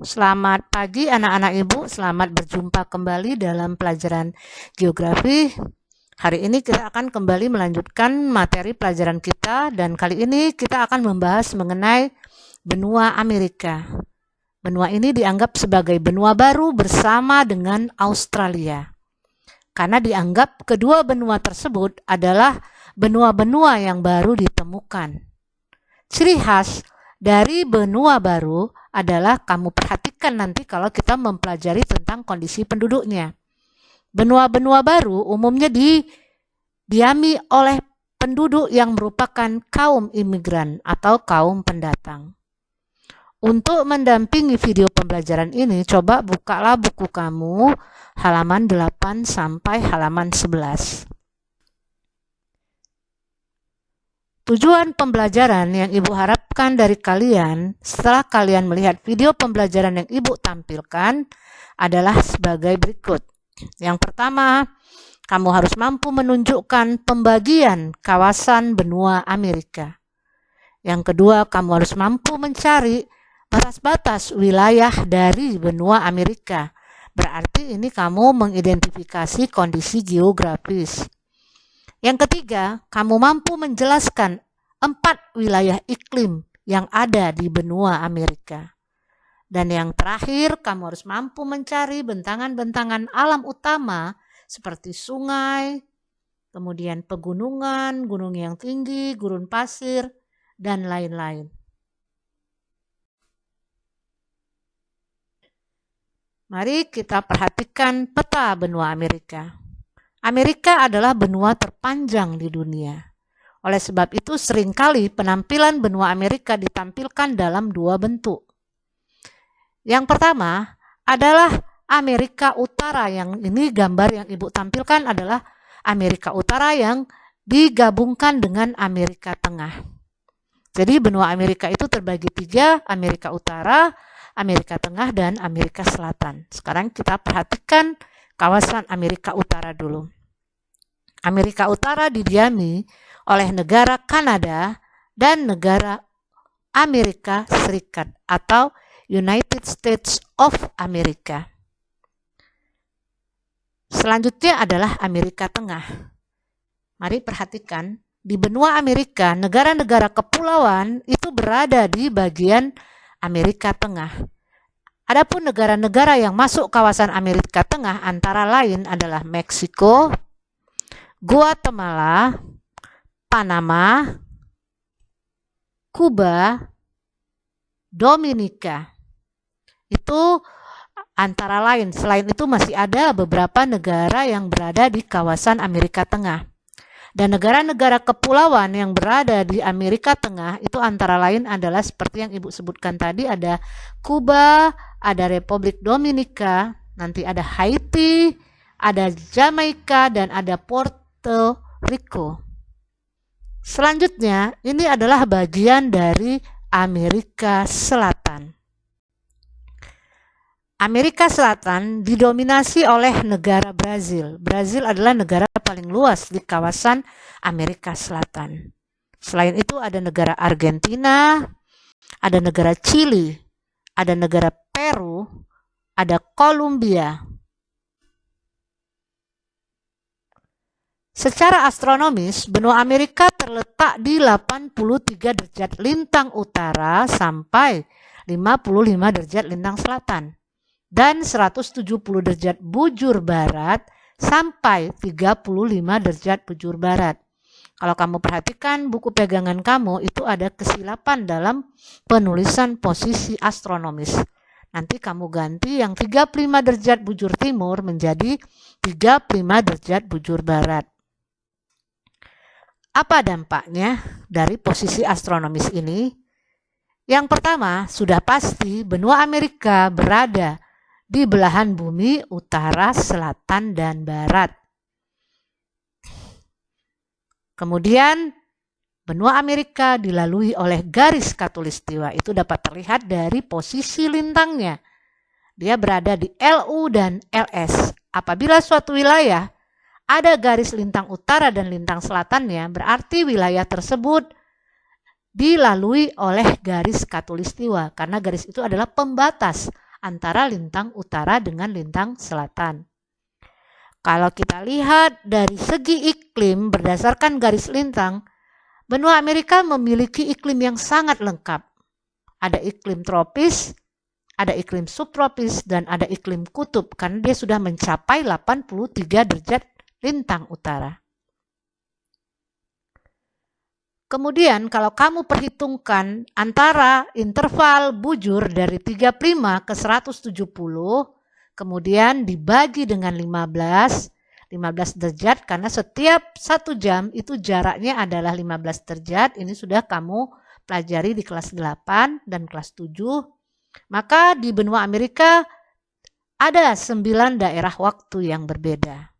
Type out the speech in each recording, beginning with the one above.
Selamat pagi anak-anak ibu, selamat berjumpa kembali dalam pelajaran geografi. Hari ini kita akan kembali melanjutkan materi pelajaran kita dan kali ini kita akan membahas mengenai benua Amerika. Benua ini dianggap sebagai benua baru bersama dengan Australia. Karena dianggap kedua benua tersebut adalah benua-benua yang baru ditemukan. Ciri khas dari benua baru adalah kamu perhatikan nanti kalau kita mempelajari tentang kondisi penduduknya. Benua-benua baru umumnya didiami oleh penduduk yang merupakan kaum imigran atau kaum pendatang. Untuk mendampingi video pembelajaran ini, coba bukalah buku kamu halaman 8 sampai halaman 11. Tujuan pembelajaran yang Ibu harapkan dari kalian setelah kalian melihat video pembelajaran yang Ibu tampilkan adalah sebagai berikut. Yang pertama, kamu harus mampu menunjukkan pembagian kawasan benua Amerika. Yang kedua, kamu harus mampu mencari batas-batas wilayah dari benua Amerika. Berarti ini kamu mengidentifikasi kondisi geografis. Yang ketiga, kamu mampu menjelaskan 4 wilayah iklim yang ada di benua Amerika. Dan yang terakhir, kamu harus mampu mencari bentangan-bentangan alam utama seperti sungai, kemudian pegunungan, gunung yang tinggi, gurun pasir, dan lain-lain. Mari kita perhatikan peta benua Amerika. Amerika adalah benua terpanjang di dunia. Oleh sebab itu seringkali penampilan benua Amerika ditampilkan dalam 2 bentuk. Yang pertama adalah Amerika Utara, yang ini gambar yang Ibu tampilkan adalah Amerika Utara yang digabungkan dengan Amerika Tengah. Jadi benua Amerika itu terbagi 3, Amerika Utara, Amerika Tengah, dan Amerika Selatan. Sekarang kita perhatikan kawasan Amerika Utara dulu. Amerika Utara didiami oleh negara Kanada dan negara Amerika Serikat atau United States of America. Selanjutnya adalah Amerika Tengah. Mari perhatikan, di benua Amerika, negara-negara kepulauan itu berada di bagian Amerika Tengah. Adapun negara-negara yang masuk kawasan Amerika Tengah antara lain adalah Meksiko, Guatemala, Panama, Kuba, Dominika. Itu antara lain. Selain itu masih ada beberapa negara yang berada di kawasan Amerika Tengah. Dan negara-negara kepulauan yang berada di Amerika Tengah itu antara lain adalah seperti yang Ibu sebutkan tadi, ada Kuba, ada Republik Dominika, nanti ada Haiti, ada Jamaika, dan ada Puerto Rico. Selanjutnya, ini adalah bagian dari Amerika Selatan. Amerika Selatan didominasi oleh negara Brazil. Brazil adalah negara paling luas di kawasan Amerika Selatan. Selain itu ada negara Argentina, ada negara Chili, ada negara Peru, ada Kolombia. Secara astronomis, benua Amerika terletak di 83 derajat lintang utara sampai 55 derajat lintang selatan dan 170 derajat bujur barat sampai 35 derajat bujur barat. Kalau kamu perhatikan buku pegangan kamu itu ada kesilapan dalam penulisan posisi astronomis. Nanti kamu ganti yang 35 derajat bujur timur menjadi 35 derajat bujur barat. Apa dampaknya dari posisi astronomis ini? Yang pertama, sudah pasti benua Amerika berada di belahan bumi utara, selatan, dan barat. Kemudian, benua Amerika dilalui oleh garis khatulistiwa. Itu dapat terlihat dari posisi lintangnya. Dia berada di LU dan LS. Apabila suatu wilayah ada garis lintang utara dan lintang selatannya, berarti wilayah tersebut dilalui oleh garis khatulistiwa, karena garis itu adalah pembatas antara lintang utara dengan lintang selatan. Kalau kita lihat dari segi iklim berdasarkan garis lintang, benua Amerika memiliki iklim yang sangat lengkap. Ada iklim tropis, ada iklim subtropis, dan ada iklim kutub karena dia sudah mencapai 83 derajat lintang utara. Kemudian kalau kamu perhitungkan antara interval bujur dari 35 ke 170, kemudian dibagi dengan 15 derajat karena setiap 1 jam itu jaraknya adalah 15 derajat. Ini sudah kamu pelajari di kelas 8 dan kelas 7. Maka di benua Amerika ada 9 daerah waktu yang berbeda.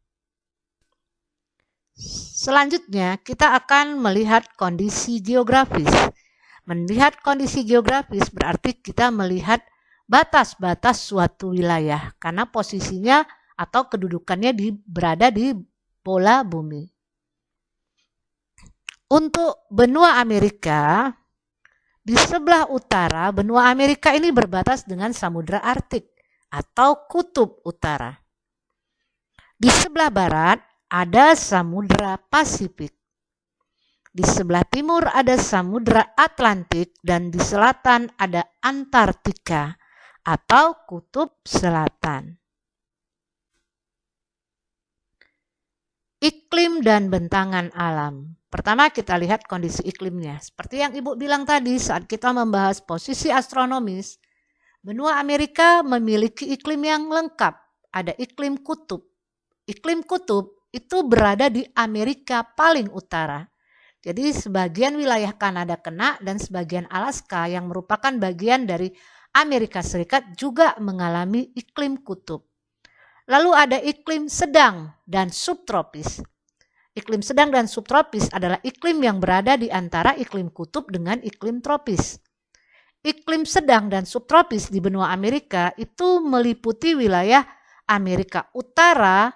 Selanjutnya kita akan melihat kondisi geografis. Melihat kondisi geografis berarti kita melihat batas-batas suatu wilayah karena posisinya atau kedudukannya berada di bola bumi. Untuk benua Amerika, di sebelah utara, benua Amerika ini berbatas dengan Samudra Arktik atau Kutub Utara. Di sebelah barat ada Samudra Pasifik. Di sebelah timur ada Samudra Atlantik dan di selatan ada Antartika atau Kutub Selatan. Iklim dan bentangan alam. Pertama kita lihat kondisi iklimnya. Seperti yang Ibu bilang tadi saat kita membahas posisi astronomis, benua Amerika memiliki iklim yang lengkap. Ada iklim kutub. Iklim kutub itu berada di Amerika paling utara. Jadi sebagian wilayah Kanada kena dan sebagian Alaska yang merupakan bagian dari Amerika Serikat juga mengalami iklim kutub. Lalu ada iklim sedang dan subtropis. Iklim sedang dan subtropis adalah iklim yang berada di antara iklim kutub dengan iklim tropis. Iklim sedang dan subtropis di benua Amerika itu meliputi wilayah Amerika Utara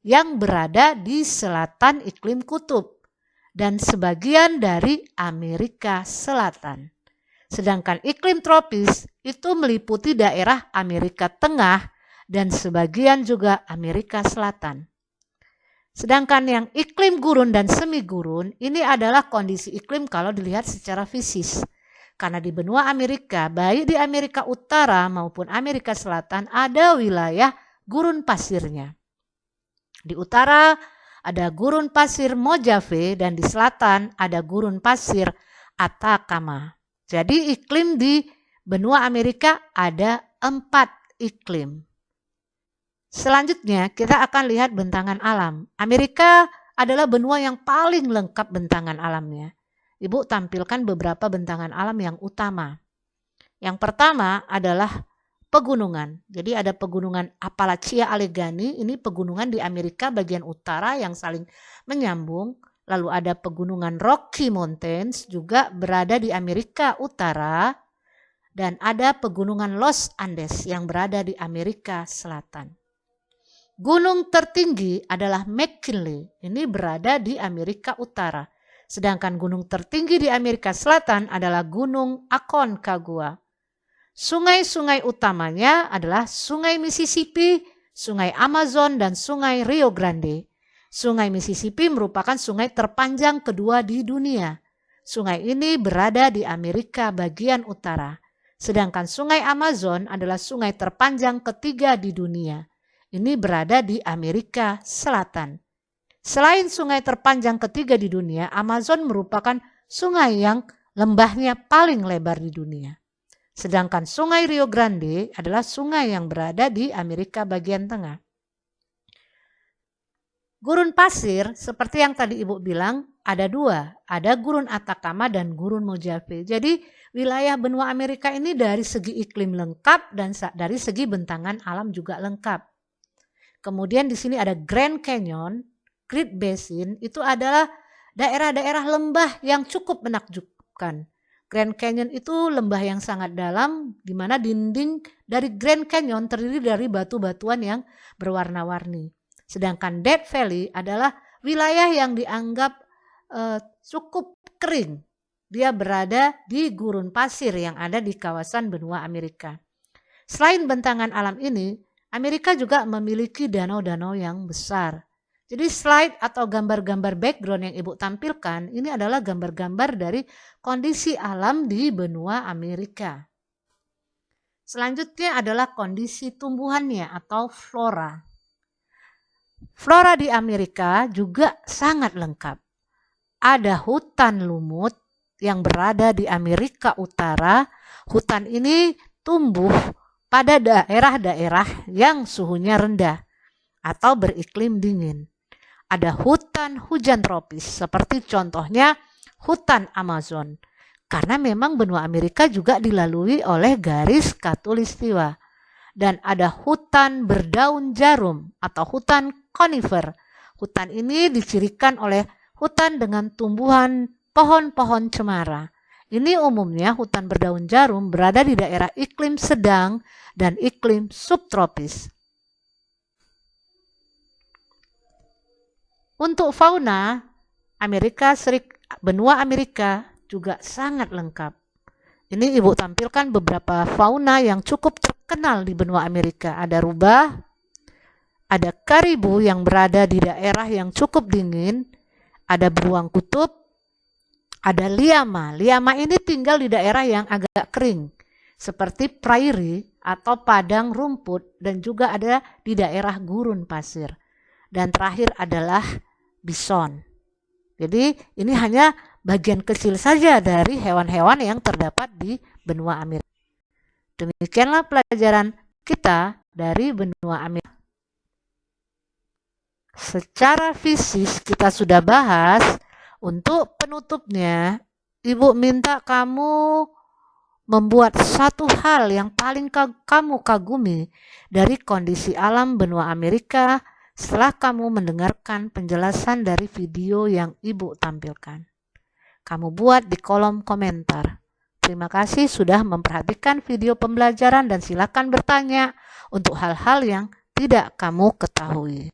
yang berada di selatan iklim kutub dan sebagian dari Amerika Selatan. Sedangkan iklim tropis itu meliputi daerah Amerika Tengah dan sebagian juga Amerika Selatan. Sedangkan yang iklim gurun dan semi gurun ini adalah kondisi iklim kalau dilihat secara fisis. Karena di benua Amerika, baik di Amerika Utara maupun Amerika Selatan ada wilayah gurun pasirnya. Di utara ada gurun pasir Mojave dan di selatan ada gurun pasir Atacama. Jadi iklim di benua Amerika ada 4 iklim. Selanjutnya kita akan lihat bentangan alam. Amerika adalah benua yang paling lengkap bentangan alamnya. Ibu tampilkan beberapa bentangan alam yang utama. Yang pertama adalah pegunungan. Jadi ada pegunungan Appalachia Allegheny, ini pegunungan di Amerika bagian utara yang saling menyambung. Lalu ada pegunungan Rocky Mountains juga berada di Amerika Utara. Dan ada pegunungan Los Andes yang berada di Amerika Selatan. Gunung tertinggi adalah McKinley, ini berada di Amerika Utara. Sedangkan gunung tertinggi di Amerika Selatan adalah Gunung Aconcagua. Sungai-sungai utamanya adalah Sungai Mississippi, Sungai Amazon, dan Sungai Rio Grande. Sungai Mississippi merupakan sungai terpanjang kedua di dunia. Sungai ini berada di Amerika bagian utara. Sedangkan Sungai Amazon adalah sungai terpanjang ketiga di dunia. Ini berada di Amerika Selatan. Selain sungai terpanjang ketiga di dunia, Amazon merupakan sungai yang lembahnya paling lebar di dunia. Sedangkan Sungai Rio Grande adalah sungai yang berada di Amerika bagian tengah. Gurun pasir, seperti yang tadi Ibu bilang, ada 2. Ada gurun Atacama dan gurun Mojave. Jadi wilayah benua Amerika ini dari segi iklim lengkap dan dari segi bentangan alam juga lengkap. Kemudian di sini ada Grand Canyon, Great Basin, itu adalah daerah-daerah lembah yang cukup menakjubkan. Grand Canyon itu lembah yang sangat dalam, di mana dinding dari Grand Canyon terdiri dari batu-batuan yang berwarna-warni. Sedangkan Death Valley adalah wilayah yang dianggap cukup kering. Dia berada di gurun pasir yang ada di kawasan benua Amerika. Selain bentangan alam ini, Amerika juga memiliki danau-danau yang besar. Jadi slide atau gambar-gambar background yang Ibu tampilkan ini adalah gambar-gambar dari kondisi alam di benua Amerika. Selanjutnya adalah kondisi tumbuhannya atau flora. Flora di Amerika juga sangat lengkap. Ada hutan lumut yang berada di Amerika Utara. Hutan ini tumbuh pada daerah-daerah yang suhunya rendah atau beriklim dingin. Ada hutan hujan tropis seperti contohnya hutan Amazon. Karena memang benua Amerika juga dilalui oleh garis khatulistiwa. Dan ada hutan berdaun jarum atau hutan conifer. Hutan ini dicirikan oleh hutan dengan tumbuhan pohon-pohon cemara. Ini umumnya hutan berdaun jarum berada di daerah iklim sedang dan iklim subtropis. Untuk fauna, benua Amerika juga sangat lengkap. Ini Ibu tampilkan beberapa fauna yang cukup terkenal di benua Amerika. Ada rubah, ada karibu yang berada di daerah yang cukup dingin, ada beruang kutub, ada liama. Liama ini tinggal di daerah yang agak kering, seperti prairie atau padang rumput, dan juga ada di daerah gurun pasir. Dan terakhir adalah bison. Jadi ini hanya bagian kecil saja dari hewan-hewan yang terdapat di benua Amerika. Demikianlah pelajaran kita dari benua Amerika. Secara fisik kita sudah bahas. Untuk penutupnya, Ibu minta kamu membuat satu hal yang paling kamu kagumi dari kondisi alam benua Amerika setelah kamu mendengarkan penjelasan dari video yang Ibu tampilkan. Kamu buat di kolom komentar. Terima kasih sudah memperhatikan video pembelajaran dan silakan bertanya untuk hal-hal yang tidak kamu ketahui.